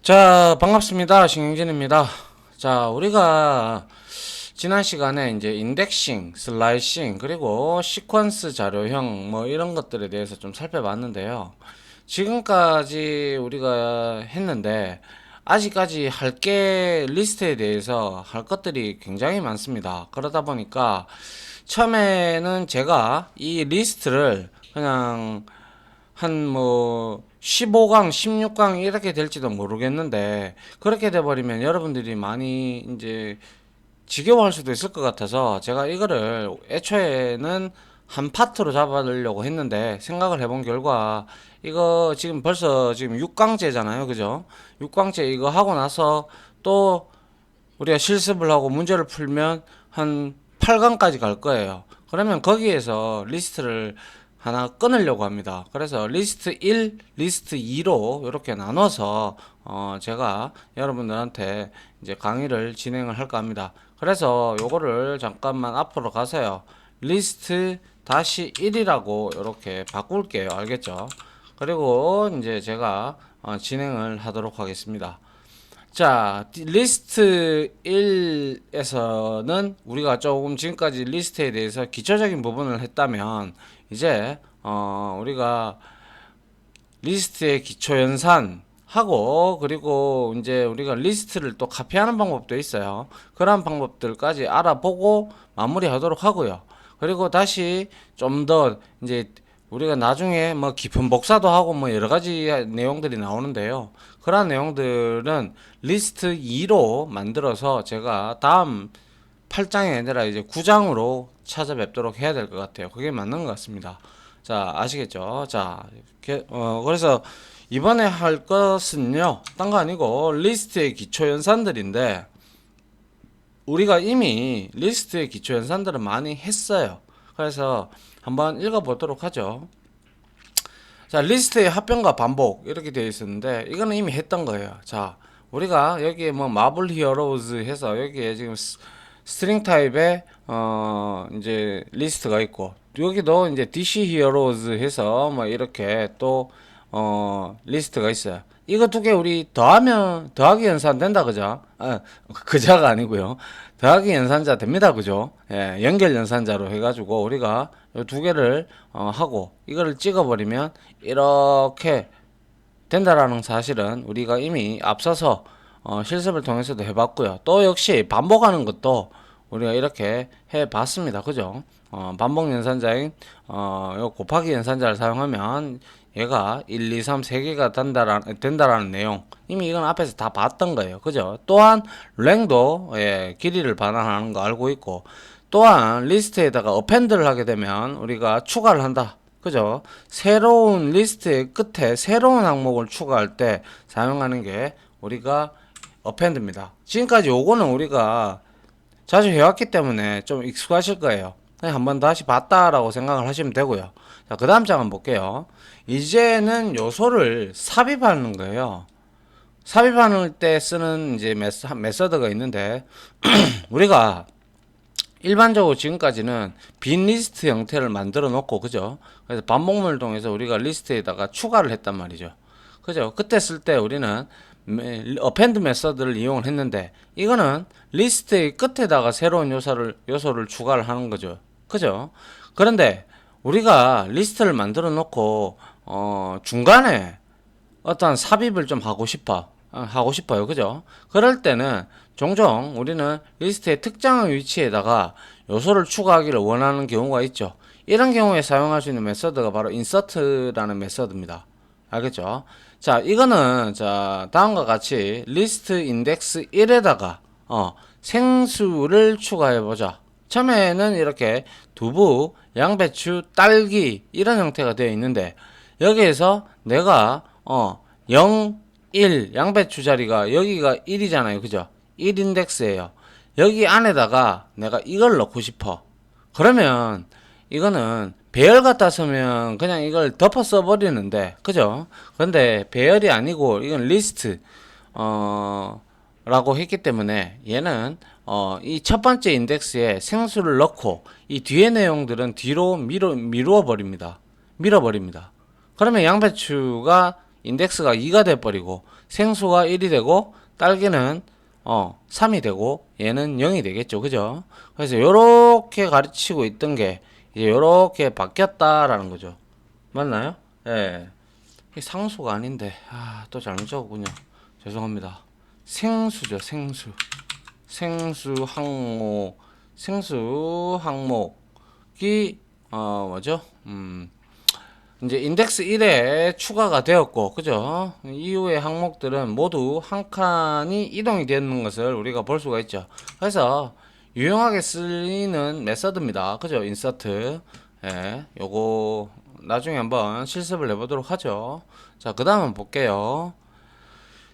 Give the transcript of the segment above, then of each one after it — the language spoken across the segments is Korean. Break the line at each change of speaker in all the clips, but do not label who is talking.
자, 반갑습니다. 신경진입니다. 자, 우리가 지난 시간에 이제 인덱싱, 슬라이싱, 그리고 시퀀스 자료형 뭐 이런 것들에 대해서 좀 살펴봤는데요. 지금까지 우리가 했는데 아직까지 할 게 리스트에 대해서 할 것들이 굉장히 많습니다. 그러다 보니까 처음에는 제가 이 리스트를 그냥 한 뭐 15강, 16강 이렇게 될지도 모르겠는데 그렇게 돼버리면 여러분들이 많이 이제 지겨워할 수도 있을 것 같아서 제가 이거를 애초에는 한 파트로 잡아려고 했는데 생각을 해본 결과 이거 지금 벌써 지금 6강째잖아요. 그죠? 6강째 이거 하고 나서 또 우리가 실습을 하고 문제를 풀면 한 8강까지 갈 거예요. 그러면 거기에서 리스트를 하나 끊으려고 합니다. 그래서 리스트 1, 리스트 2로 이렇게 나눠서 제가 여러분들한테 이제 강의를 진행을 할까 합니다. 그래서 요거를 잠깐만 앞으로 가세요. 리스트 다시 1이라고 이렇게 바꿀게요. 알겠죠? 그리고 이제 제가 진행을 하도록 하겠습니다. 자, 리스트 1에서는 우리가 조금 지금까지 리스트에 대해서 기초적인 부분을 했다면 이제 우리가 리스트의 기초 연산 하고 그리고 이제 우리가 리스트를 또 카피하는 방법도 있어요. 그런 방법들까지 알아보고 마무리하도록 하고요. 그리고 다시 좀 더 이제 우리가 나중에 뭐 깊은 복사도 하고 뭐 여러 가지 내용들이 나오는데요. 그런 내용들은 리스트 2로 만들어서 제가 다음 8장이 아니라 이제 9장으로 찾아뵙도록 해야 될 것 같아요. 그게 맞는 것 같습니다. 자, 아시겠죠? 자, 그래서 이번에 할 것은요, 딴 거 아니고 리스트의 기초 연산들인데 우리가 이미 리스트의 기초 연산들을 많이 했어요. 그래서 한번 읽어보도록 하죠. 자, 리스트의 합병과 반복 이렇게 되어 있었는데 이거는 이미 했던 거예요. 자, 우리가 여기에 뭐 마블 히어로즈 해서 여기에 지금 스트링 타입의 이제 리스트가 있고 여기도 이제 DC 히어로즈 해서 뭐 이렇게 또 리스트가 있어요. 이거 두 개 우리 더하면 더하기 연산 된다 그죠? 그자가 아니고요. 더하기 연산자 됩니다 그죠? 예, 연결 연산자로 해가지고 우리가 이 두 개를 하고 이거를 찍어버리면 이렇게 된다라는 사실은 우리가 이미 앞서서 실습을 통해서도 해봤고요. 또 역시 반복하는 것도 우리가 이렇게 해봤습니다. 그죠? 반복 연산자인 요 곱하기 연산자를 사용하면 얘가 1, 2, 3, 3개가 된다라는 내용 이미 이건 앞에서 다 봤던 거예요. 그죠? 또한 랭도 길이를 반환하는 거 알고 있고 또한 리스트에다가 어펜드를 하게 되면 우리가 추가를 한다. 그죠? 새로운 리스트의 끝에 새로운 항목을 추가할 때 사용하는 게 우리가 어펜드입니다. 지금까지 요거는 우리가 자주 해왔기 때문에 좀 익숙하실 거예요. 그냥 한번 다시 봤다라고 생각을 하시면 되고요. 자, 그 다음 장 한번 볼게요. 이제는 요소를 삽입하는 거예요. 삽입하는 때 쓰는 이제 메서드가 있는데 우리가 일반적으로 지금까지는 빈 리스트 형태를 만들어 놓고 그죠? 그래서 반복문을 통해서 우리가 리스트에다가 추가를 했단 말이죠. 그죠? 그때 쓸 때 우리는 어펜드 메서드를 이용을 했는데 이거는 리스트의 끝에다가 새로운 요소를 추가를 하는 거죠. 그죠? 그런데 우리가 리스트를 만들어 놓고 중간에 어떠한 삽입을 좀 하고 싶어요. 그죠? 그럴 때는 종종 우리는 리스트의 특정한 위치에다가 요소를 추가하기를 원하는 경우가 있죠. 이런 경우에 사용할 수 있는 메서드가 바로 insert라는 메서드입니다. 알겠죠? 자, 이거는 자, 다음과 같이 리스트 인덱스 1에다가 생수를 추가해 보자. 처음에는 이렇게 두부, 양배추, 딸기 이런 형태가 되어 있는데 여기에서 내가 0, 1 양배추 자리가 여기가 1이잖아요. 그죠? 1 인덱스예요. 여기 안에다가 내가 이걸 넣고 싶어. 그러면 이거는 배열 갖다 쓰면 그냥 이걸 덮어 써버리는데 그죠? 그런데 배열이 아니고 이건 리스트 라고 했기 때문에 얘는 이 첫 번째 인덱스에 생수를 넣고 이 뒤에 내용들은 뒤로 밀어버립니다. 밀어버립니다. 그러면 양배추가 인덱스가 2가 돼버리고 생수가 1이 되고 딸기는 3이 되고 얘는 0이 되겠죠. 그죠? 그래서 요렇게 가르치고 있던 게 이제 요렇게 바뀌었다라는 거죠. 맞나요? 예. 이 상수가 아닌데 또 잘못 적었군요. 죄송합니다. 생수죠. 생수 항목이 뭐죠? 이제 인덱스 1에 추가가 되었고, 그죠? 이후의 항목들은 모두 한 칸이 이동이 되는 것을 우리가 볼 수가 있죠. 그래서 유용하게 쓰이는 메서드입니다. 그죠? 인서트. 예, 요거 나중에 한번 실습을 해보도록 하죠. 자, 그 다음 볼게요.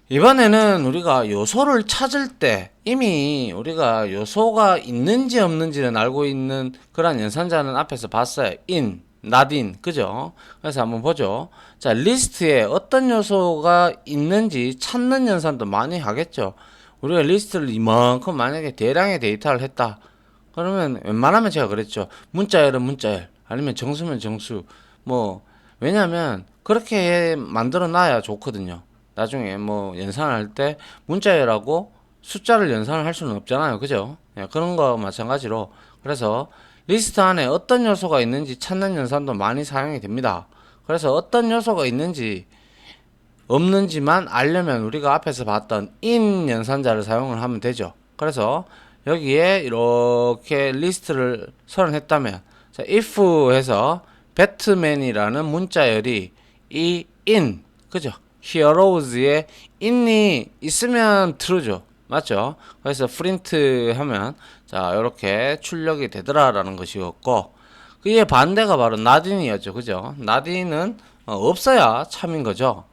이번에는 우리가 요소를 찾을 때 이미 우리가 요소가 있는지 없는지는 알고 있는 그런 연산자는 앞에서 봤어요. in, not in. 그죠? 그래서 한번 보죠. 자, 리스트에 어떤 요소가 있는지 찾는 연산도 많이 하겠죠. 우리가 리스트를 이만큼 만약에 대량의 데이터를 했다. 그러면 웬만하면 제가 그랬죠. 문자열은 문자열, 아니면 정수면 정수. 뭐, 왜냐면 그렇게 만들어 놔야 좋거든요. 나중에 뭐 연산할 때 문자열하고 숫자를 연산을 할 수는 없잖아요. 그죠? 예, 그런 거 마찬가지로. 그래서 리스트 안에 어떤 요소가 있는지 찾는 연산도 많이 사용이 됩니다. 그래서 어떤 요소가 있는지 없는지만 알려면 우리가 앞에서 봤던 in 연산자를 사용을 하면 되죠. 그래서 여기에 이렇게 리스트를 선언했다면, 자, if 해서 배트맨이라는 문자열이 이 in, 그죠? heroes에 in이 있으면 true죠. 맞죠? 그래서 print 하면, 자, 이렇게 출력이 되더라라는 것이었고, 그의 반대가 바로 not in이었죠. 그죠? not in은 없어야 참인 거죠.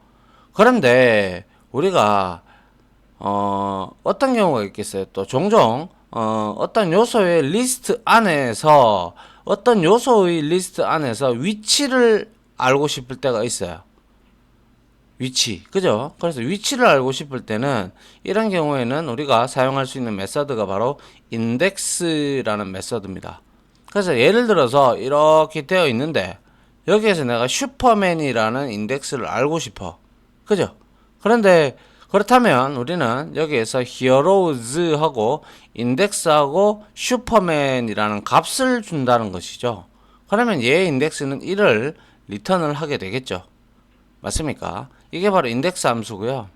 그런데 우리가 어떤 경우가 있겠어요. 또 종종 어떤 요소의 리스트 안에서 어떤 요소의 리스트 안에서 위치를 알고 싶을 때가 있어요. 위치, 그죠? 그래서 위치를 알고 싶을 때는 이런 경우에는 우리가 사용할 수 있는 메서드가 바로 인덱스라는 메서드입니다. 그래서 예를 들어서 이렇게 되어 있는데 여기에서 내가 슈퍼맨이라는 인덱스를 알고 싶어. 그죠? 그런데 그렇다면 우리는 여기에서 heroes하고 인덱스하고 슈퍼맨이라는 값을 준다는 것이죠. 그러면 얘의 인덱스는 1을 리턴을 하게 되겠죠. 맞습니까? 이게 바로 인덱스 함수고요.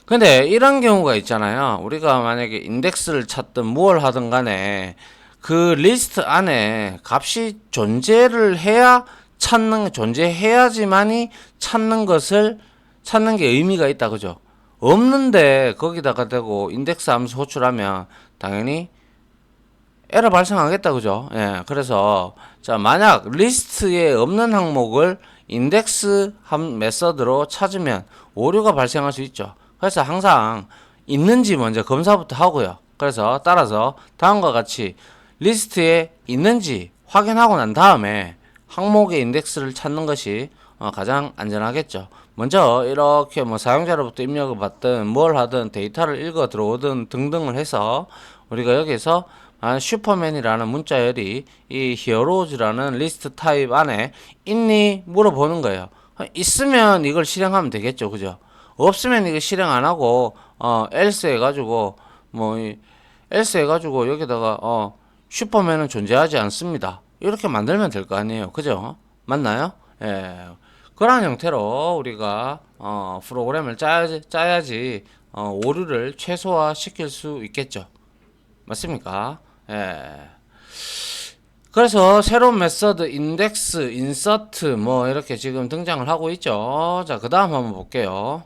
근데 이런 경우가 있잖아요. 우리가 만약에 인덱스를 찾든 무엇을 하든 간에 그 리스트 안에 값이 존재를 해야 존재해야지만이 찾는 게 의미가 있다. 그죠? 없는데 거기다가 대고 인덱스 함수 호출하면 당연히 에러 발생하겠다. 그죠? 예. 그래서 자, 만약 리스트에 없는 항목을 인덱스 메서드로 찾으면 오류가 발생할 수 있죠. 그래서 항상 있는지 먼저 검사부터 하고요. 그래서 따라서 다음과 같이 리스트에 있는지 확인하고 난 다음에 항목의 인덱스를 찾는 것이 가장 안전하겠죠. 먼저 이렇게 뭐 사용자로부터 입력을 받든 뭘 하든 데이터를 읽어 들어오든 등등을 해서 우리가 여기서 슈퍼맨이라는 문자열이 이 히어로즈라는 리스트 타입 안에 있니 물어보는 거예요. 있으면 이걸 실행하면 되겠죠. 그죠? 없으면 이거 실행 안 하고 else 해가지고 else 해가지고 여기다가 슈퍼맨은 존재하지 않습니다. 이렇게 만들면 될 거 아니에요. 그죠? 맞나요? 예. 그런 형태로 우리가 프로그램을 짜야지 오류를 최소화 시킬 수 있겠죠. 맞습니까? 예. 그래서 새로운 메서드 인덱스, 인서트 뭐 이렇게 지금 등장을 하고 있죠. 자, 그 다음 한번 볼게요.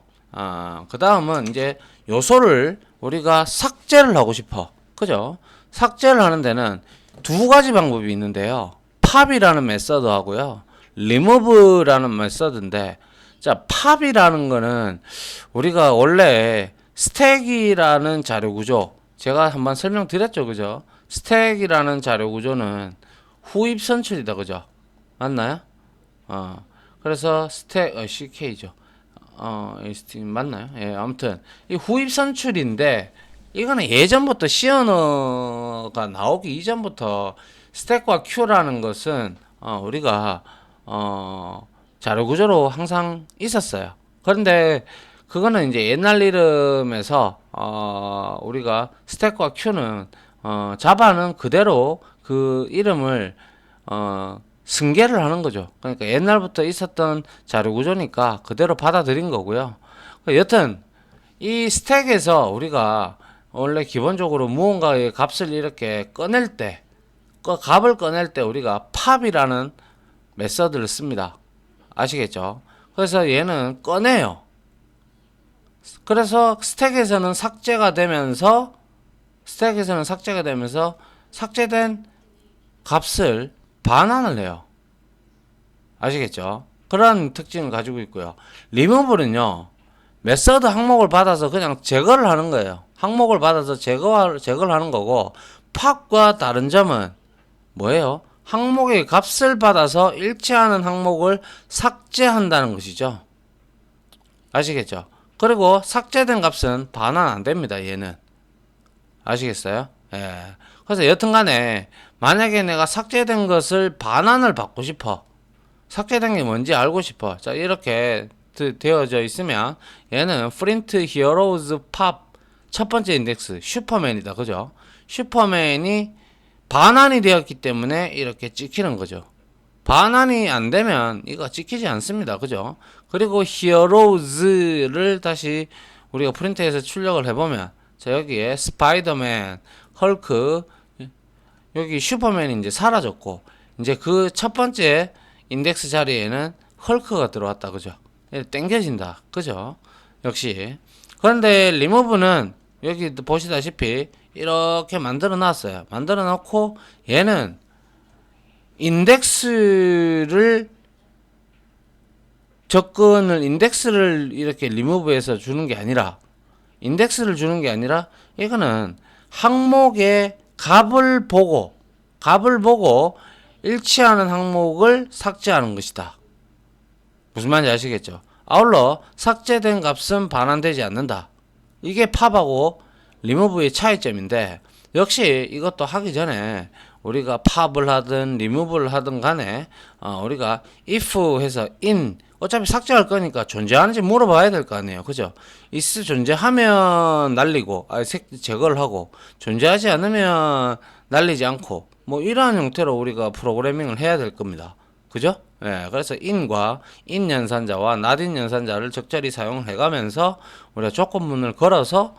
그 다음은 이제 요소를 우리가 삭제를 하고 싶어. 그죠? 삭제를 하는 데는 두 가지 방법이 있는데요. 팝이라는 메서드 하고요. remove라는 메서드인데, 자, 팝이라는 거는 우리가 원래 스택이라는 자료 구조, 제가 한번 설명드렸죠. 그죠? 스택이라는 자료 구조는 후입 선출이다. 그죠? 맞나요? 그래서 스택, CK죠. 맞나요? 예, 아무튼, 이 후입 선출인데, 이거는 예전부터 C 언어가 나오기 이전부터 스택과 큐라는 것은, 우리가, 자료 구조로 항상 있었어요. 그런데 그거는 이제 옛날 이름에서 우리가 스택과 큐는 자바는 그대로 그 이름을 승계를 하는 거죠. 그러니까 옛날부터 있었던 자료 구조니까 그대로 받아들인 거고요. 여튼 이 스택에서 우리가 원래 기본적으로 무언가의 값을 이렇게 꺼낼 때, 값을 꺼낼 때 우리가 팝이라는 메서드를 씁니다. 아시겠죠? 그래서 얘는 꺼내요. 그래서 스택에서는 삭제가 되면서 삭제된 값을 반환을 해요. 아시겠죠? 그런 특징을 가지고 있고요. 리무브는요, 메서드 항목을 받아서 그냥 제거를 하는 거예요. 항목을 받아서 제거를 하는 거고, 팝과 다른 점은 뭐예요? 항목의 값을 받아서 일치하는 항목을 삭제한다는 것이죠. 아시겠죠? 그리고 삭제된 값은 반환 안 됩니다, 얘는. 아시겠어요? 예. 그래서 여튼 간에 만약에 내가 삭제된 것을 반환을 받고 싶어. 삭제된 게 뭔지 알고 싶어. 자, 이렇게 되어져 있으면 얘는 print heroes pop 첫 번째 인덱스 슈퍼맨이다. 그죠? 슈퍼맨이 반환이 되었기 때문에 이렇게 찍히는 거죠. 반환이 안 되면 이거 찍히지 않습니다. 그죠? 그리고 heroes를 다시 우리가 프린트해서 출력을 해보면 자, 여기에 스파이더맨, 헐크, 여기 슈퍼맨이 이제 사라졌고, 이제 그 첫 번째 인덱스 자리에는 헐크가 들어왔다. 그죠? 땡겨진다. 그죠? 역시. 그런데 리무브는 여기 보시다시피 이렇게 만들어 놨어요. 만들어 놓고 얘는 인덱스를 인덱스를 이렇게 리무브해서 주는 게 아니라 이거는 항목의 값을 보고 일치하는 항목을 삭제하는 것이다. 무슨 말인지 아시겠죠? 아울러 삭제된 값은 반환되지 않는다. 이게 팝하고 리무브의 차이점인데 역시 이것도 하기 전에 우리가 팝을 하든 리무브를 하든 간에 우리가 if 해서 in 어차피 삭제할 거니까 존재하는지 물어봐야 될 거 아니에요. 그죠? is 존재하면 날리고 제거를 하고 존재하지 않으면 날리지 않고 뭐 이러한 형태로 우리가 프로그래밍을 해야 될 겁니다. 그죠? 예, 그래서 in과 in 연산자와 not in 연산자를 적절히 사용을 해가면서 우리가 조건문을 걸어서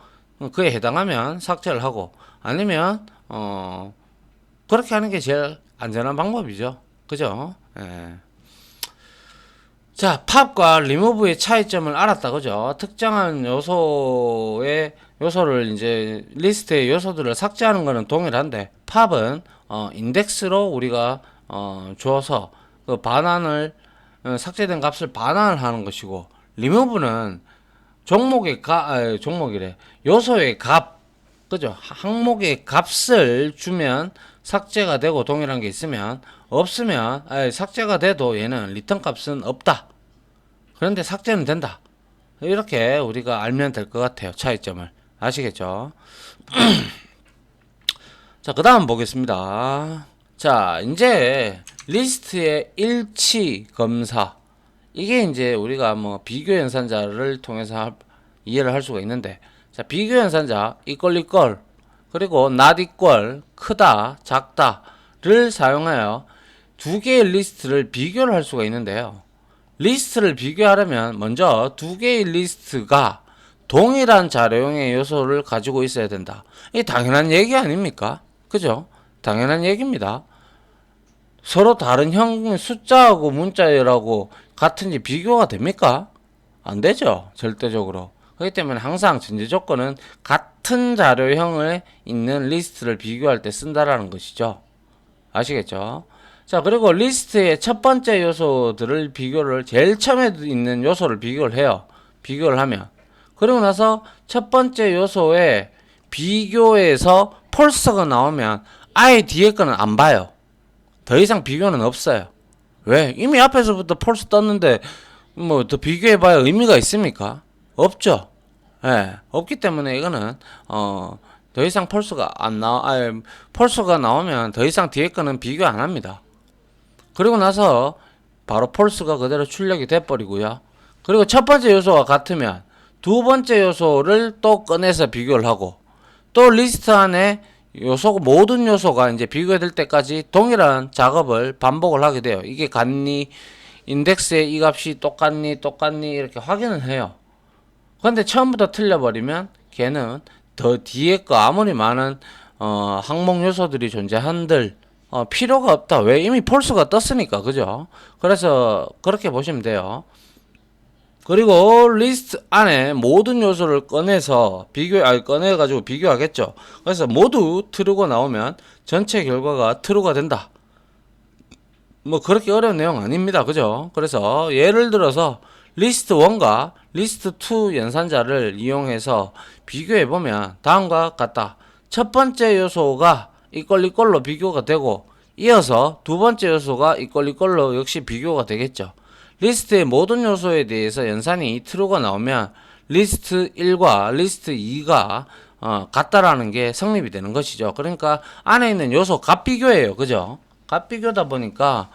그에 해당하면 삭제를 하고 아니면 그렇게 하는 게 제일 안전한 방법이죠. 그죠? 예. 자, 팝과 리무브의 차이점을 알았다. 그죠? 특정한 요소를 이제 리스트의 요소들을 삭제하는 것은 동일한데 팝은 인덱스로 우리가 줘서 그 반환을 삭제된 값을 반환을 하는 것이고 리무브는 요소의 값, 그죠? 항목의 값을 주면 삭제가 되고 동일한 게 있으면 없으면 삭제가 돼도 얘는 리턴 값은 없다. 그런데 삭제는 된다. 이렇게 우리가 알면 될 것 같아요. 차이점을. 아시겠죠? 자, 그 다음 보겠습니다. 자, 이제 리스트의 일치 검사. 이게 이제 우리가 뭐 비교 연산자를 통해서 이해를 할 수가 있는데, 자, 비교 연산자 이꼴 그리고 not equal 크다 작다를 사용하여 두 개의 리스트를 비교를 할 수가 있는데요. 리스트를 비교하려면 먼저 두 개의 리스트가 동일한 자료형의 요소를 가지고 있어야 된다. 이게 당연한 얘기 아닙니까? 그죠? 당연한 얘기입니다. 서로 다른 형 숫자하고 문자라고 같은지 비교가 됩니까? 안 되죠. 절대적으로. 그렇기 때문에 항상 전제 조건은 같은 자료형에 있는 리스트를 비교할 때 쓴다라는 것이죠. 아시겠죠? 자, 그리고 리스트의 첫 번째 요소들을 제일 처음에 있는 요소를 비교를 해요. 비교를 하면. 그리고 나서 첫 번째 요소에 비교에서 폴스가 나오면 아예 뒤에 거는 안 봐요. 더 이상 비교는 없어요. 왜? 이미 앞에서부터 폴스 떴는데 뭐 더 비교해봐야 의미가 있습니까? 없죠. 예, 없기 때문에 이거는 더 이상 폴스가 폴스가 나오면 더 이상 뒤에 거는 비교 안 합니다. 그리고 나서 바로 폴스가 그대로 출력이 돼버리고요. 그리고 첫 번째 요소와 같으면 두 번째 요소를 또 꺼내서 비교를 하고, 또 리스트 안에 요소, 모든 요소가 이제 비교될 때까지 동일한 작업을 반복을 하게 돼요. 이게 같니, 인덱스의 이 값이 똑같니 이렇게 확인을 해요. 근데 처음부터 틀려버리면 걔는 더 뒤에 거 아무리 많은 항목 요소들이 존재한들 필요가 없다. 왜? 이미 폴스가 떴으니까. 그죠? 그래서 그렇게 보시면 돼요. 그리고 리스트 안에 모든 요소를 꺼내서 꺼내가지고 비교하겠죠. 그래서 모두 true가 나오면 전체 결과가 true가 된다. 뭐 그렇게 어려운 내용 아닙니다. 그죠? 그래서 예를 들어서 리스트 1과 리스트 2 연산자를 이용해서 비교해보면 다음과 같다. 첫 번째 요소가 이꼴로 비교가 되고, 이어서 두 번째 요소가 이꼴로 역시 비교가 되겠죠. 리스트의 모든 요소에 대해서 연산이 true가 나오면 리스트 1과 리스트 2가 같다라는 게 성립이 되는 것이죠. 그러니까 안에 있는 요소 값 비교예요. 그죠? 값 비교다 보니까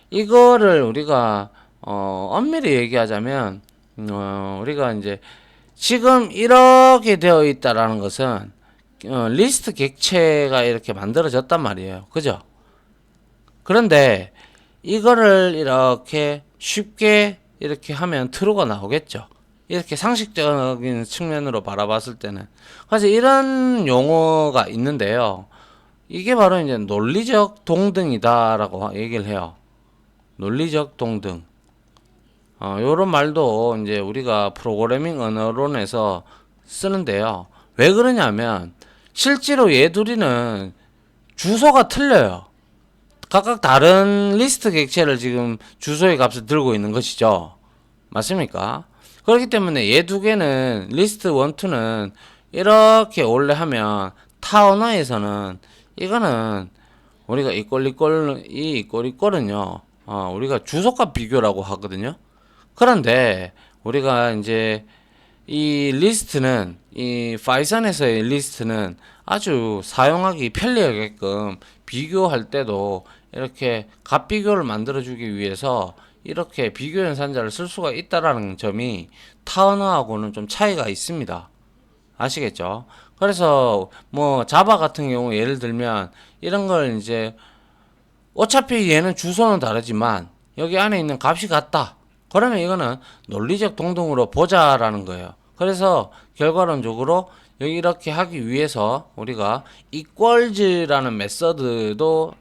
이거를 우리가 엄밀히 얘기하자면 우리가 이제 지금 이렇게 되어 있다라는 것은 리스트 객체가 이렇게 만들어졌단 말이에요. 그죠? 그런데 이거를 이렇게 쉽게 이렇게 하면 true가 나오겠죠. 이렇게 상식적인 측면으로 바라봤을 때는. 그래서 이런 용어가 있는데요. 이게 바로 이제 논리적 동등이다라고 얘기를 해요. 논리적 동등. 요런 말도 이제 우리가 프로그래밍 언어론에서 쓰는데요. 왜 그러냐면 실제로 얘 둘이는 주소가 틀려요. 각각 다른 리스트 객체를 지금 주소의 값을 들고 있는 것이죠. 맞습니까? 그렇기 때문에 얘 두 개는 리스트 1, 2는 이렇게 원래 하면 타 언어에서는 이거는 우리가 이꼴은요 우리가 주소값 비교라고 하거든요. 그런데 우리가 이제 이 리스트는, 이 파이썬에서의 리스트는 아주 사용하기 편리하게끔 비교할 때도 이렇게 값 비교를 만들어 주기 위해서 이렇게 비교 연산자를 쓸 수가 있다라는 점이 타 언어하고는 좀 차이가 있습니다. 아시겠죠? 그래서 뭐 자바 같은 경우 예를 들면 이런 걸 이제 어차피 얘는 주소는 다르지만 여기 안에 있는 값이 같다. 그러면 이거는 논리적 동등으로 보자라는 거예요. 그래서 결과론적으로 여기 이렇게 하기 위해서 우리가 equals라는 메서드도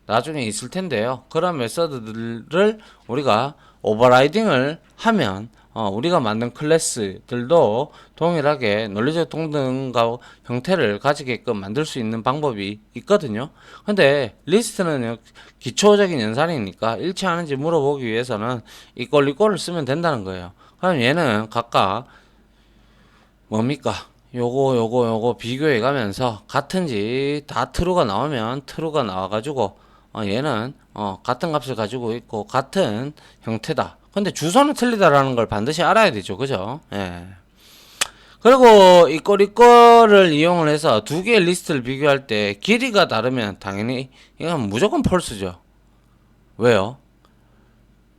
나중에 있을 텐데요. 그런 메서드들을 우리가 오버라이딩을 하면 우리가 만든 클래스들도 동일하게 논리적 동등과 형태를 가지게끔 만들 수 있는 방법이 있거든요. 근데 리스트는 기초적인 연산이니까 일치하는지 물어보기 위해서는 이꼴을 쓰면 된다는 거예요. 그럼 얘는 각각 뭡니까? 요거 비교해 가면서 같은지 다 true가 나오면 true가 나와가지고 얘는 같은 값을 가지고 있고 같은 형태다. 근데 주소는 틀리다라는 걸 반드시 알아야 되죠. 그죠? 예. 그리고 이꼴을 이용을 해서 두 개의 리스트를 비교할 때 길이가 다르면 당연히 이건 무조건 펄스죠. 왜요?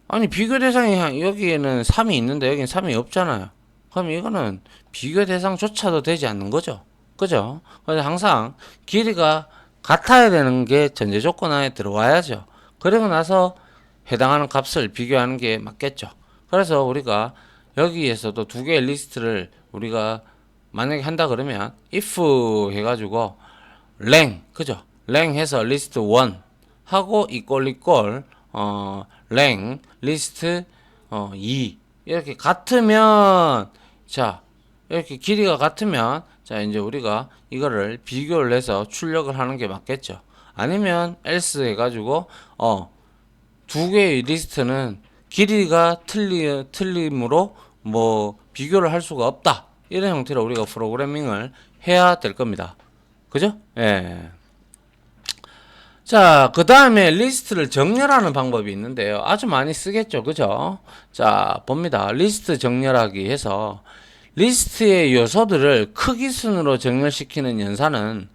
아니 비교 대상이 여기에는 3이 있는데 여기는 3이 없잖아요. 그럼 이거는 비교 대상조차도 되지 않는 거죠. 그죠? 그래서 항상 길이가 같아야 되는 게 전제 조건 안에 들어와야죠. 그리고 나서 해당하는 값을 비교하는 게 맞겠죠. 그래서 우리가 여기에서도 두 개의 리스트를 우리가 만약에 한다 그러면 if 해가지고 랭 그죠? 랭 해서 리스트 1 하고 랭 리스트 2 이렇게 같으면 자 이렇게 길이가 같으면 자 이제 우리가 이거를 비교를 해서 출력을 하는 게 맞겠죠. 아니면 else 해가지고 두 개의 리스트는 길이가 틀림으로 뭐 비교를 할 수가 없다. 이런 형태로 우리가 프로그래밍을 해야 될 겁니다. 그죠? 예. 자, 그 다음에 리스트를 정렬하는 방법이 있는데요. 아주 많이 쓰겠죠. 그죠? 자, 봅니다. 리스트 정렬하기 해서 리스트의 요소들을 크기 순으로 정렬시키는 연산은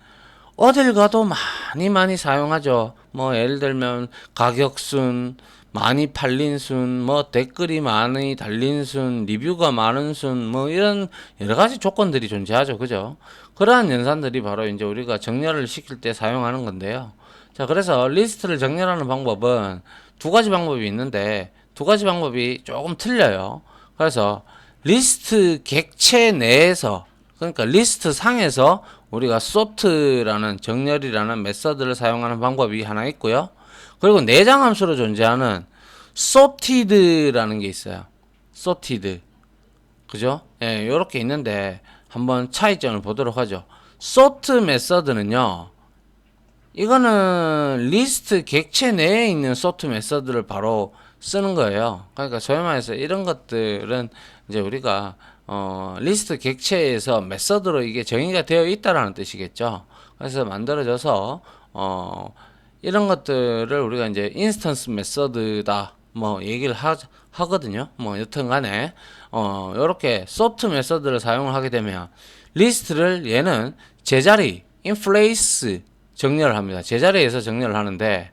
어딜 가도 많이 사용하죠. 뭐 예를 들면 가격순, 많이 팔린 순, 뭐 댓글이 많이 달린 순, 리뷰가 많은 순, 뭐 이런 여러 가지 조건들이 존재하죠. 그죠? 그러한 연산들이 바로 이제 우리가 정렬을 시킬 때 사용하는 건데요. 자, 그래서 리스트를 정렬하는 방법은 두 가지 방법이 있는데 두 가지 방법이 조금 틀려요. 그래서 리스트 객체 내에서, 그러니까 리스트 상에서 우리가 sort라는 정렬이라는 메서드를 사용하는 방법이 하나 있고요. 그리고 내장 함수로 존재하는 sorted라는 게 있어요. sorted. 그죠? 예, 요렇게 있는데 한번 차이점을 보도록 하죠. sort 메서드는요. 이거는 리스트 객체 내에 있는 sort 메서드를 바로 쓰는 거예요. 그러니까 소위 말해서 이런 것들은 이제 우리가 리스트 객체에서 메서드로 이게 정의가 되어 있다라는 뜻이겠죠. 그래서 만들어져서 이런 것들을 우리가 이제 인스턴스 메서드다 뭐 얘기를 하거든요. 뭐 여튼간에 요렇게 sort 메서드를 사용을 하게 되면 리스트를 얘는 제자리 인플레이스 정렬을 합니다. 제자리에서 정렬을 하는데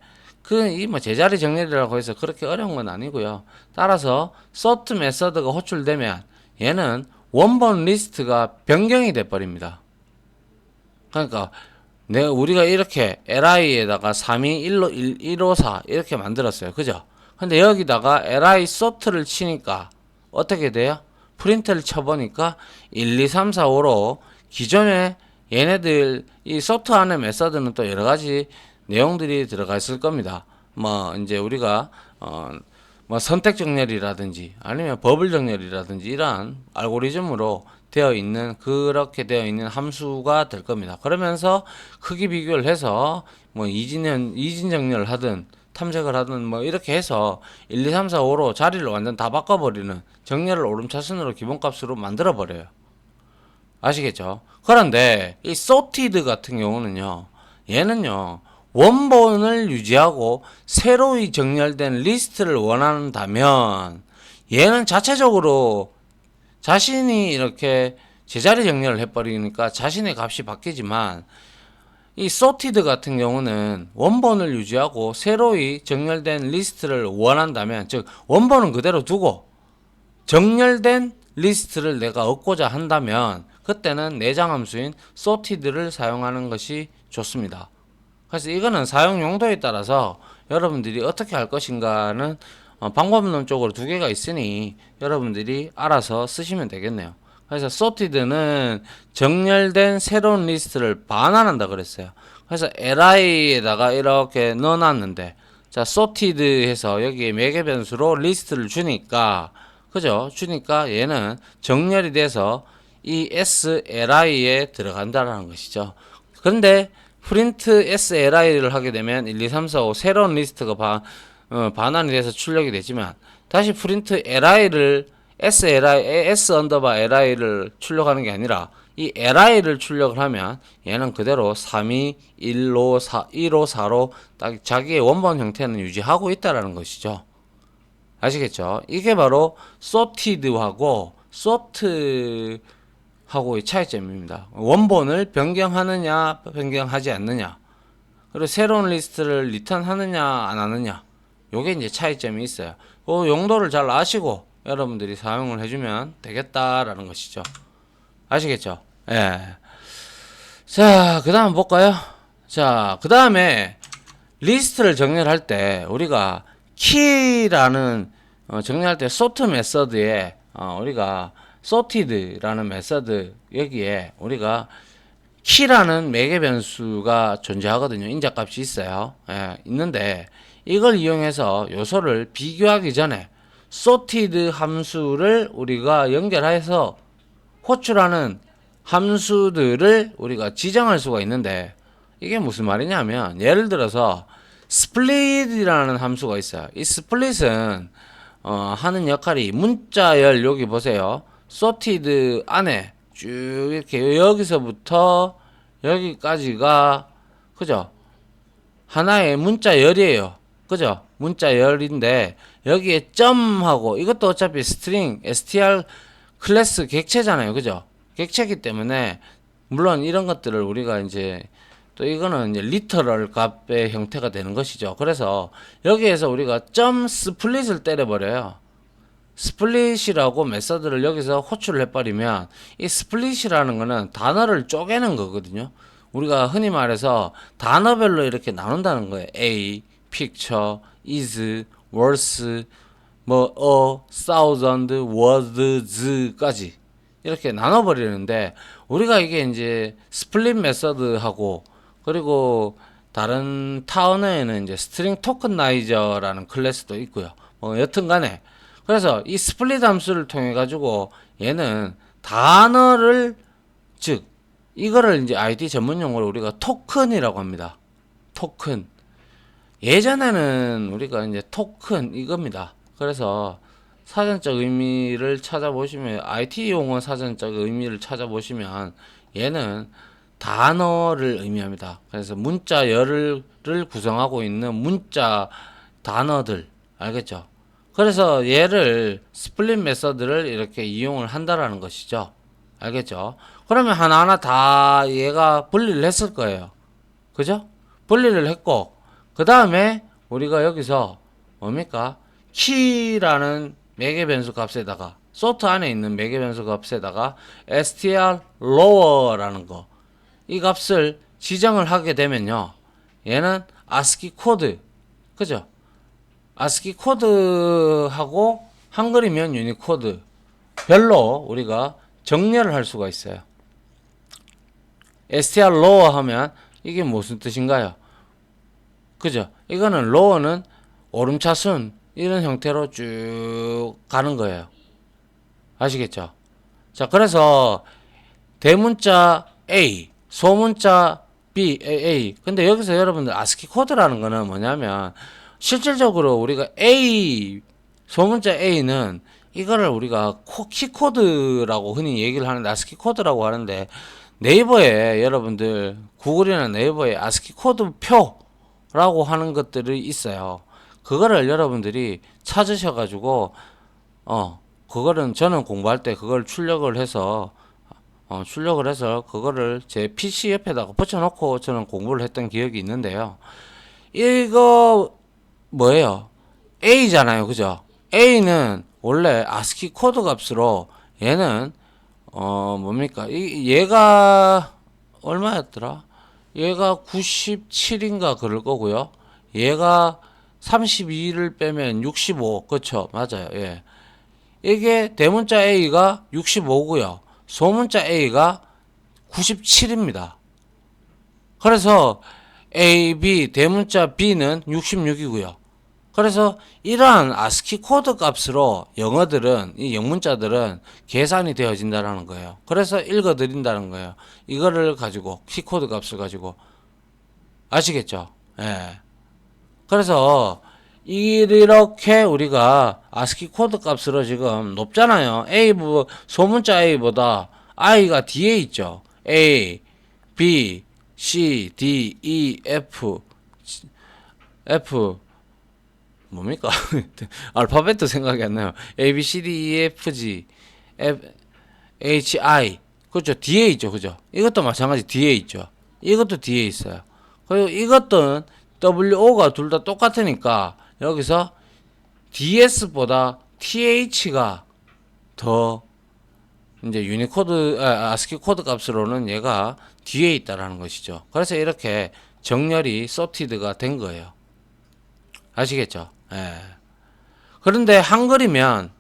이 뭐 제자리 정렬이라고 해서 그렇게 어려운 건 아니고요. 따라서 sort 메서드가 호출되면 얘는 원본 리스트가 변경이 돼 버립니다. 그러니까 우리가 이렇게 li에다가 32154 이렇게 만들었어요. 그죠? 근데 여기다가 li sort를 치니까 어떻게 돼요? 프린트를 쳐보니까 1, 2, 3, 4, 5로 기존에 얘네들 이 sort 안에 메서드는 또 여러 가지 내용들이 들어가 있을 겁니다. 뭐 이제 우리가 뭐 선택 정렬이라든지 아니면 버블 정렬이라든지 이러한 알고리즘으로 그렇게 되어 있는 함수가 될 겁니다. 그러면서 크기 비교를 해서 뭐 이진 정렬을 하든 탐색을 하든 뭐 이렇게 해서 1, 2, 3, 4, 5로 자리를 완전 다 바꿔버리는 정렬을 오름차순으로 기본값으로 만들어 버려요. 아시겠죠? 그런데 이 sorted 같은 경우는요, 얘는요 원본을 유지하고 새로이 정렬된 리스트를 원한다면 얘는 자체적으로 자신이 이렇게 제자리 정렬을 해버리니까 자신의 값이 바뀌지만 이 sorted 같은 경우는 원본을 유지하고 새로이 정렬된 리스트를 원한다면, 즉 원본은 그대로 두고 정렬된 리스트를 내가 얻고자 한다면 그때는 내장 함수인 sorted를 사용하는 것이 좋습니다. 그래서 이거는 사용 용도에 따라서 여러분들이 어떻게 할 것인가는 방법론 쪽으로 두 개가 있으니 여러분들이 알아서 쓰시면 되겠네요. 그래서 sorted는 정렬된 새로운 리스트를 반환한다 그랬어요. 그래서 li에다가 이렇게 넣어놨는데, 자 sorted 해서 여기에 매개 변수로 리스트를 주니까, 그죠? 주니까 얘는 정렬이 돼서 이 sli에 들어간다라는 것이죠. 그런데 프린트 sli를 하게 되면 1, 2, 3, 4, 5 새로운 리스트가 반환이 돼서 출력이 되지만, 다시 프린트 li를 s 언더바 li를 출력하는 게 아니라 이 li를 출력을 하면 얘는 그대로 32154로 딱 자기의 원본 형태는 유지하고 있다라는 것이죠. 아시겠죠? 이게 바로 sorted하고 sort하고의 차이점입니다. 원본을 변경하느냐 변경하지 않느냐, 그리고 새로운 리스트를 리턴하느냐 안 하느냐, 요게 이제 차이점이 있어요. 그 용도를 잘 아시고 여러분들이 사용을 해주면 되겠다라는 것이죠. 아시겠죠? 예. 자, 그 다음 볼까요? 자, 그 다음에 리스트를 정렬할 때 우리가 키라는 정리할 때 sort 메서드에 우리가 sorted라는 메서드 여기에 우리가 키라는 매개 변수가 존재하거든요. 인자값이 있어요. 예, 있는데 이걸 이용해서 요소를 비교하기 전에 sorted 함수를 우리가 연결해서 호출하는 함수들을 우리가 지정할 수가 있는데, 이게 무슨 말이냐면 예를 들어서 split이라는 함수가 있어요. 이 split은 하는 역할이 문자열, 여기 보세요. sorted 안에 쭉 이렇게 여기서부터 여기까지가, 그죠? 하나의 문자열이에요. 그죠? 문자열인데 여기에 점하고 이것도 어차피 스트링 str 클래스 객체잖아요. 그죠? 객체이기 때문에 물론 이런 것들을 우리가 이제 또 이거는 이제 리터럴 값의 형태가 되는 것이죠. 그래서 여기에서 우리가 점 스플릿을 때려버려요. 스플릿이라고 메서드를 여기서 호출을 해버리면 이 스플릿이라는 거는 단어를 쪼개는 거거든요. 우리가 흔히 말해서 단어별로 이렇게 나눈다는 거예요. A, picture, is, worse, 뭐 a, thousand, words까지 이렇게 나눠버리는데 우리가 이게 이제 스플릿 메서드하고 그리고 다른 타언어에는 이제 스트링 토큰나이저라는 클래스도 있고요. 뭐 여튼간에 그래서 이 스플릿 함수를 통해 가지고 얘는 단어를 즉 이거를 이제 IT 전문 용어로 우리가 토큰이라고 합니다. 토큰. 예전에는 우리가 이제 토큰 이겁니다. 그래서 사전적 의미를 찾아보시면 IT 용어 사전적 의미를 찾아보시면 얘는 단어를 의미합니다. 그래서 문자 열을 구성하고 있는 문자 단어들 알겠죠? 그래서 얘를 스플릿 메서드를 이렇게 이용을 한다라는 것이죠. 알겠죠? 그러면 하나하나 다 얘가 분리를 했을 거예요. 그죠? 분리를 했고 그 다음에 우리가 여기서 뭡니까? 키라는 매개 변수 값에다가 소트 안에 있는 매개 변수 값에다가 str lower라는 거 이 값을 지정을 하게 되면요. 얘는 ASCII 코드 그죠? ASCII 코드하고 한글이면 유니코드 별로 우리가 정렬을 할 수가 있어요. str lower 하면 이게 무슨 뜻인가요? 그죠? 이거는 lower는 오름차순 이런 형태로 쭉 가는 거예요. 아시겠죠? 자, 그래서 대문자 A, 소문자 B, A. 근데 여기서 여러분들 ASCII 코드라는 거는 뭐냐면 실질적으로 우리가 A, 소문자 A는 이거를 우리가 키코드라고 흔히 얘기를 하는데 ASCII 코드라고 하는데 네이버에 여러분들 구글이나 네이버에 ASCII 코드 표라고 하는 것들이 있어요. 그거를 여러분들이 찾으셔가지고 그거는 저는 공부할 때 그걸 출력을 해서 그거를 제 PC 옆에다가 붙여놓고 저는 공부를 했던 기억이 있는데요. 이거 뭐예요? A잖아요, 그죠? A는 원래 ASCII 코드 값으로 얘는 뭡니까? 얘가 얼마였더라? 얘가 97인가 그럴 거고요. 얘가 32를 빼면 65. 그쵸? 맞아요. 예. 이게 대문자 A가 65고요. 소문자 A가 97입니다. 그래서 A, B, 대문자 B는 66이고요. 그래서 이러한 ASCII 코드 값으로 영어들은, 이 영문자들은 계산이 되어진다는 거예요. 그래서 읽어드린다는 거예요. 이거를 가지고, 키코드 값을 가지고. 아시겠죠? 예. 그래서 이렇게 우리가 ASCII 코드 값으로 지금 높잖아요. 소문자 A보다 I가 뒤에 있죠. A, B, C, D, E, F 뭡니까? 알파벳도 생각이 안 나요. A, B, C, D, E, F, G, H, I. 그렇죠. 뒤에 있죠. 그죠? 이것도 마찬가지 뒤에 있죠. 이것도 뒤에 있어요. 그리고 이것도 WO가 둘 다 똑같으니까 여기서 DS보다 TH가 더 이제 유니코드, ASCII 코드 값으로는 얘가 뒤에 있다라는 것이죠. 그래서 이렇게 정렬이 소티드가 된 거예요. 아시겠죠? 예. 그런데 한글이면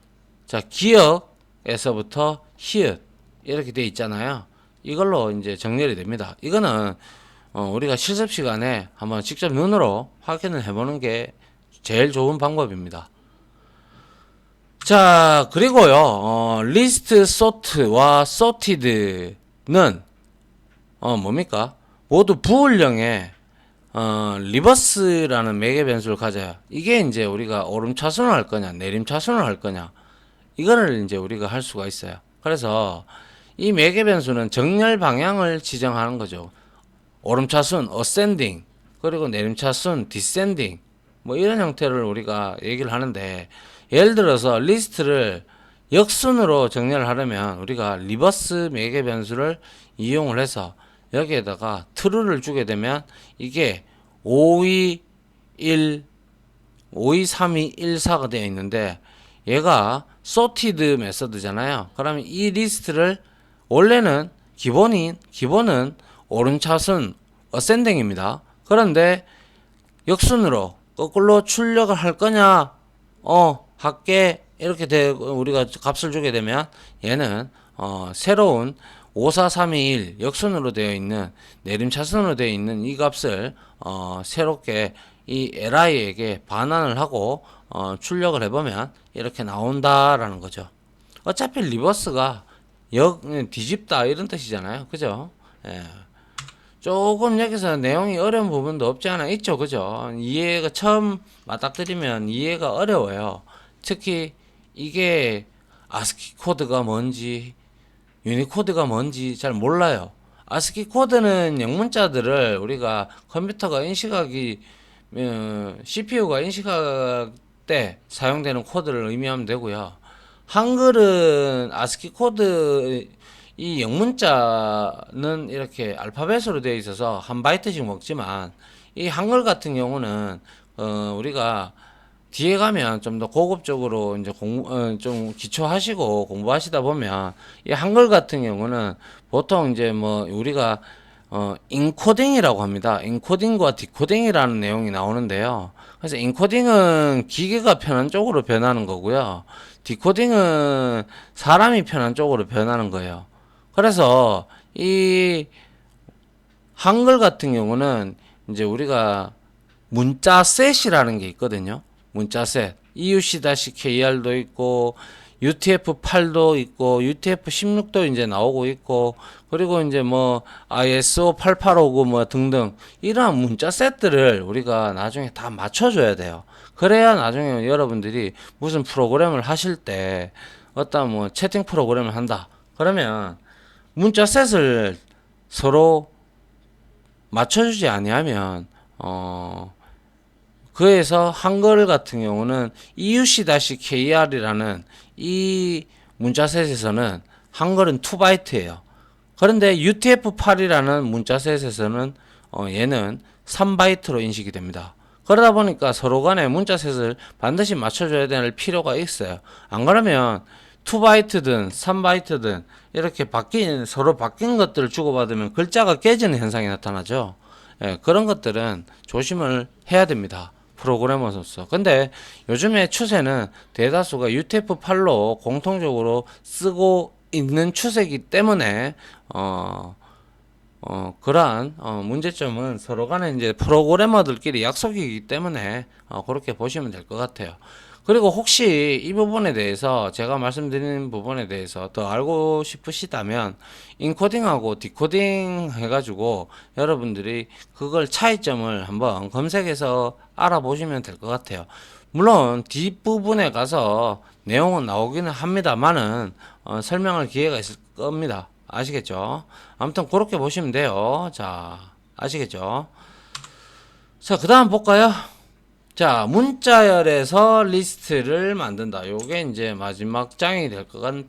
자 기역에서부터 히읗 이렇게 돼 있잖아요. 이걸로 이제 정렬이 됩니다. 이거는 우리가 실습 시간에 한번 직접 눈으로 확인을 해보는 게 제일 좋은 방법입니다. 자, 그리고요, 리스트 소트와 소티드는, 뭡니까? 모두 부울령의, 리버스라는 매개 변수를 가져요. 이게 이제 우리가 오름차순을 할 거냐, 내림차순을 할 거냐, 이거를 이제 우리가 할 수가 있어요. 그래서 이 매개 변수는 정렬 방향을 지정하는 거죠. 오름차순, ascending, 그리고 내림차순, descending, 뭐 이런 형태를 우리가 얘기를 하는데, 예를 들어서 리스트를 역순으로 정렬을 하려면 우리가 리버스 매개 변수를 이용을 해서 여기에다가 true를 주게 되면 이게 521 523214가 되어 있는데 얘가 sorted 메서드잖아요. 그러면 이 리스트를 원래는 기본은 오른차순 어센딩입니다. 그런데 역순으로 거꾸로 출력을 할 거냐? 할게. 이렇게 우리가 값을 주게 되면 얘는 새로운 54321 역순으로 되어 있는 내림차순으로 되어 있는 이 값을 새롭게 이 li에게 반환을 하고 출력을 해보면 이렇게 나온다라는 거죠. 어차피 리버스가 뒤집다 이런 뜻이잖아요. 그죠? 예. 조금 여기서 내용이 어려운 부분도 없지 않아 있죠. 그죠? 이해가 처음 맞닥뜨리면 이해가 어려워요. 특히 이게 아스키 코드가 뭔지 유니코드가 뭔지 잘 몰라요. 아스키 코드는 영문자들을 우리가 컴퓨터가 인식하기 CPU가 인식할 때 사용되는 코드를 의미하면 되고요. 한글은 아스키 코드 이 영문자는 이렇게 알파벳으로 되어 있어서 한 바이트씩 먹지만 이 한글 같은 경우는 우리가 뒤에 가면 좀 더 고급적으로 이제 좀 기초하시고 공부하시다 보면 이 한글 같은 경우는 보통 이제 뭐 우리가 인코딩이라고 합니다. 인코딩과 디코딩이라는 내용이 나오는데요. 그래서 인코딩은 기계가 편한 쪽으로 변하는 거고요. 디코딩은 사람이 편한 쪽으로 변하는 거예요. 그래서 이 한글 같은 경우는 이제 우리가 문자 셋이라는 게 있거든요. 문자 셋. EUC-KR도 있고 UTF-8도 있고 UTF-16도 이제 나오고 있고 그리고 이제 뭐 ISO 8859 뭐 등등 이러한 문자 셋들을 우리가 나중에 다 맞춰줘야 돼요. 그래야 나중에 여러분들이 무슨 프로그램을 하실 때 어떤 뭐 채팅 프로그램을 한다. 그러면 문자 셋을 서로 맞춰주지 아니하면 그에서 한글 같은 경우는 EUC-KR이라는 이 문자셋에서는 한글은 2바이트예요. 그런데 UTF-8이라는 문자셋에서는 얘는 3바이트로 인식이 됩니다. 그러다 보니까 서로 간에 문자셋을 반드시 맞춰줘야 될 필요가 있어요. 안 그러면 2바이트든 3바이트든 이렇게 서로 바뀐 것들을 주고받으면 글자가 깨지는 현상이 나타나죠. 예, 그런 것들은 조심을 해야 됩니다. 프로그래머로서. 근데 요즘에 추세는 대다수가 UTF-8로 공통적으로 쓰고 있는 추세이기 때문에 그러한 문제점은 서로 간에 이제 프로그래머들끼리 약속이기 때문에 그렇게 보시면 될 것 같아요. 그리고 혹시 이 부분에 대해서 제가 말씀드린 부분에 대해서 더 알고 싶으시다면 인코딩하고 디코딩 해가지고 여러분들이 그걸 차이점을 한번 검색해서 알아보시면 될 것 같아요. 물론 뒷부분에 가서 내용은 나오기는 합니다만은 설명할 기회가 있을 겁니다. 아시겠죠? 아무튼 그렇게 보시면 돼요. 자, 아시겠죠? 자, 그 다음 볼까요? 자, 문자열에서 리스트를 만든다. 요게 이제 마지막 장이 될 것 같은,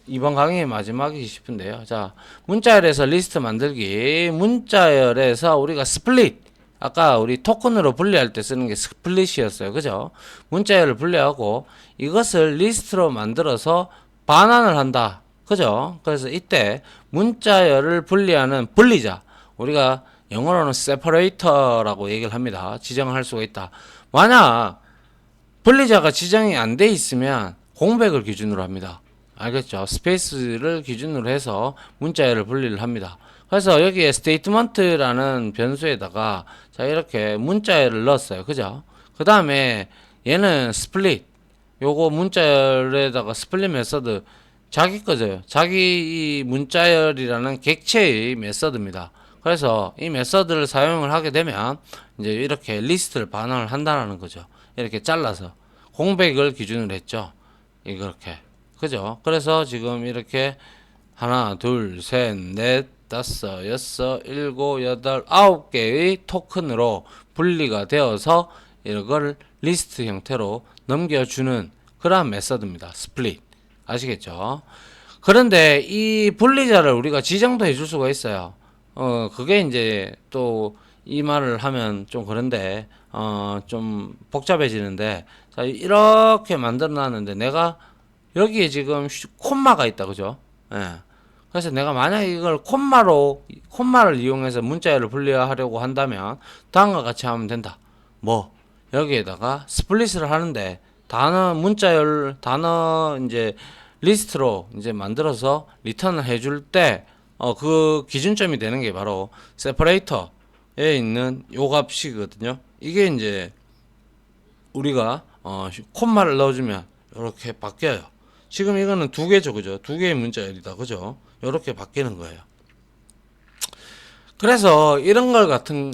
이번 강의의 마지막이 싶은데요. 자, 문자열에서 리스트 만들기. 문자열에서 우리가 스플릿. 아까 우리 토큰으로 분리할 때 쓰는 게 스플릿이었어요. 그죠? 문자열을 분리하고 이것을 리스트로 만들어서 반환을 한다. 그죠? 그래서 이때 문자열을 분리하는 분리자. 우리가 영어로는 separator라고 얘기를 합니다. 지정을 할 수가 있다. 만약 분리자가 지정이 안 돼 있으면 공백을 기준으로 합니다. 알겠죠? 스페이스를 기준으로 해서 문자열을 분리를 합니다. 그래서 여기에 statement라는 변수에다가 자 이렇게 문자열을 넣었어요. 그죠? 그 다음에 얘는 split 요거 문자열에다가 스플릿 메서드 자기 거죠. 자기 이 문자열이라는 객체의 메서드입니다. 그래서 이 메서드를 사용을 하게 되면 이제 이렇게 리스트를 반환을 한다는 거죠. 이렇게 잘라서 공백을 기준으로 했죠. 이렇게 그죠? 그래서 지금 이렇게 하나, 둘, 셋, 넷, 다섯, 여섯, 일곱, 여덟, 9개의 토큰으로 분리가 되어서 이걸 리스트 형태로 넘겨주는 그러한 메서드입니다. 스플릿 아시겠죠? 그런데 이 분리자를 우리가 지정도 해줄 수가 있어요. 그게 이제 또 이 말을 하면 좀 그런데, 좀 복잡해지는데, 자, 이렇게 만들어 놨는데 내가 여기에 지금 콤마가 있다, 그죠? 예. 그래서 내가 만약에 이걸 콤마를 이용해서 문자열을 분리하려고 한다면, 다음과 같이 하면 된다. 뭐, 여기에다가 스플릿을 하는데, 단어 이제 리스트로 이제 만들어서 리턴을 해줄 때, 그 기준점이 되는 게 바로 세퍼레이터에 있는 요 값이거든요. 이게 이제 우리가 콤마를 넣어주면 이렇게 바뀌어요. 지금 이거는 두 개죠, 그죠? 두 개의 문자열이다, 그죠? 이렇게 바뀌는 거예요. 그래서 이런 거 같은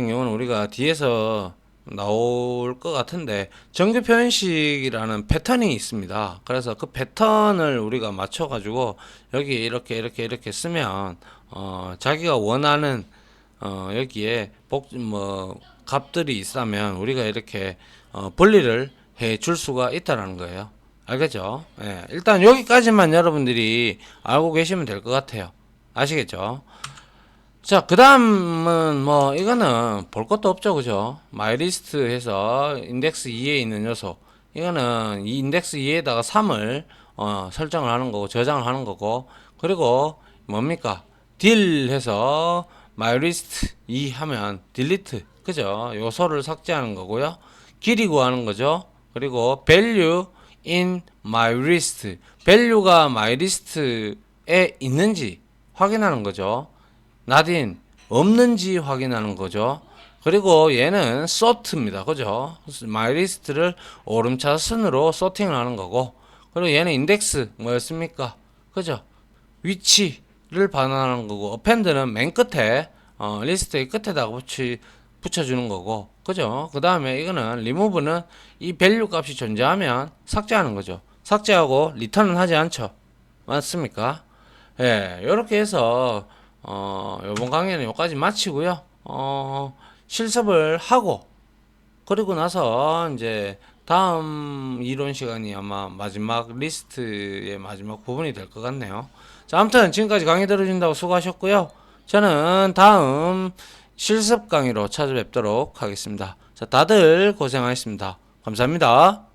경우는 우리가 뒤에서 나올 것 같은데, 정규 표현식이라는 패턴이 있습니다. 그래서 그 패턴을 우리가 맞춰가지고 여기 이렇게 쓰면, 자기가 원하는, 여기에 값들이 있다면 우리가 이렇게, 분리를 해 줄 수가 있다라는 거예요. 알겠죠? 예, 일단 여기까지만 여러분들이 알고 계시면 될 것 같아요. 아시겠죠? 자, 그 다음은 뭐, 이거는 볼 것도 없죠, 그죠? 마이리스트 해서 인덱스 2에 있는 요소. 이거는 이 인덱스 2에다가 3을, 설정을 하는 거고, 저장을 하는 거고, 그리고 뭡니까? 딜 해서 마이리스트 2 하면 딜리트. 그죠? 요소를 삭제하는 거고요. 길이 구하는 거죠. 그리고 value in mylist. value가 mylist에 있는지 확인하는 거죠. 나딘 없는지 확인하는 거죠. 그리고 얘는 sort입니다. 그죠? 마이리스트를 오름차순으로 sorting을 하는 거고, 그리고 얘는 인덱스 뭐였습니까? 그죠? 위치를 반환하는 거고, append는 맨 끝에, 리스트의 끝에다가 붙여주는 거고, 그죠? 그 다음에 이거는 remove는 이 value 값이 존재하면 삭제하는 거죠. 삭제하고 return은 하지 않죠. 맞습니까? 예, 이렇게 해서 요번 강의는 여기까지 마치고요. 실습을 하고, 그리고 나서 이제 다음 이론 시간이 아마 마지막 리스트의 마지막 부분이 될 것 같네요. 자, 아무튼 지금까지 강의 들어주신다고 수고하셨고요. 저는 다음 실습 강의로 찾아뵙도록 하겠습니다. 자, 다들 고생하셨습니다. 감사합니다.